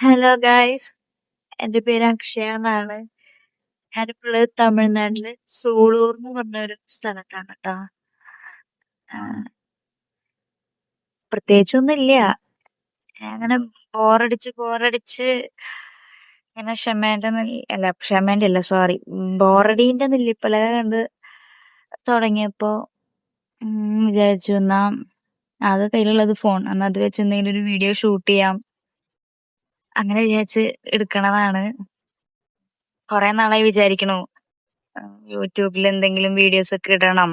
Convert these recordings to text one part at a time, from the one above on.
Hello guys, എന്റെ പേര് അക്ഷയ എന്നാണ്. ഞാനിപ്പോൾ ഉള്ളത് തമിഴ്നാട്ടില് സൂളൂർ എന്ന് പറഞ്ഞ ഒരു സ്ഥലത്താണ് കേട്ടോ. പ്രത്യേകിച്ചൊന്നുമില്ല. അങ്ങനെ ബോറടിച്ച് ഇങ്ങനെ ക്ഷമേന്റെ അല്ല, സോറി, ബോറടീന്റെ നെല്ലിപ്പലക കണ്ട് തുടങ്ങിയപ്പോ വിചാരിച്ചു എന്നാ അത് കയ്യിലുള്ളത് ഫോൺ, എന്നാ അത് വെച്ച് എന്തെങ്കിലും ഒരു വീഡിയോ ഷൂട്ട് ചെയ്യാം. അങ്ങനെ വിചാരിച്ച് എടുക്കണതാണ്. കുറെ നാളായി വിചാരിക്കണു യൂട്യൂബിൽ എന്തെങ്കിലും വീഡിയോസ് ഒക്കെ ഇടണം.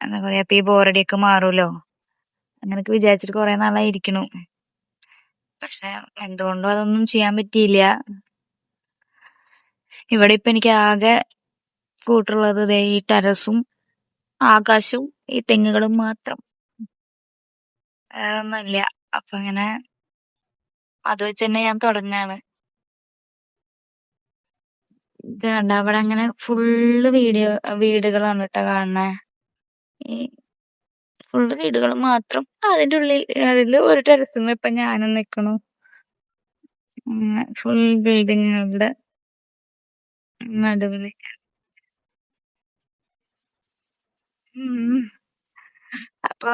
എന്താ പറയാ, അപ്പൊ ഈ ബോറടിയൊക്കെ മാറൂലോ. അങ്ങനൊക്കെ വിചാരിച്ചിട്ട് കുറെ നാളായി ഇരിക്കണു. പക്ഷെ എന്തുകൊണ്ടോ അതൊന്നും ചെയ്യാൻ പറ്റിയില്ല. ഇവിടെ ഇപ്പൊ എനിക്ക് ആകെ കൂട്ടുള്ളത് ദേ ഈ ടെറസും ആകാശവും ഈ തെങ്ങുകളും മാത്രം, വേറെ ഒന്നുമില്ല. അപ്പൊ അങ്ങനെ അത് വെച്ച് തന്നെ ഞാൻ തുടങ്ങാണ്. ഇത് കണ്ട അവിടെ അങ്ങനെ ഫുള്ള് വീടുകളാണ് കേട്ടോ കാണണേ. ഈ ഫുള്ള് വീടുകൾ മാത്രം. അതിന്റെ ഒരു ടെറസിന്ന് ഇപ്പൊ ഞാനും നിക്കണു. ഫുൾ ബിൽഡിങ്ങുകളുടെ നടുവില്. അപ്പൊ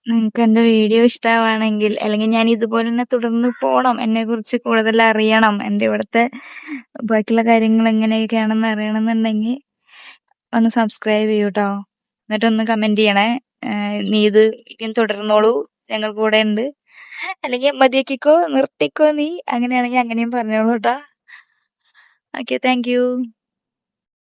നിങ്ങൾക്ക് എന്റെ വീഡിയോ ഇഷ്ടമാണെങ്കിൽ, അല്ലെങ്കിൽ ഞാൻ ഇതുപോലെ തന്നെ തുടർന്ന് പോണം, എന്നെ കുറിച്ച് കൂടുതൽ അറിയണം, എന്റെ ഇവിടുത്തെ ബാക്കിയുള്ള കാര്യങ്ങൾ എങ്ങനെയൊക്കെയാണെന്ന് അറിയണമെന്നുണ്ടെങ്കിൽ ഒന്ന് സബ്സ്ക്രൈബ് ചെയ്യൂ കേട്ടോ. എന്നിട്ടൊന്ന് കമന്റ് ചെയ്യണേ. നീ ഇത് ഇനി തുടർന്നോളൂ, ഞങ്ങൾ കൂടെ ഉണ്ട്. അല്ലെങ്കിൽ മതിയാക്കിക്കോ, നിർത്തിക്കോ നീ, അങ്ങനെയാണെങ്കിൽ അങ്ങനെയും പറഞ്ഞോളൂ കേട്ടോ. Okay, thank you.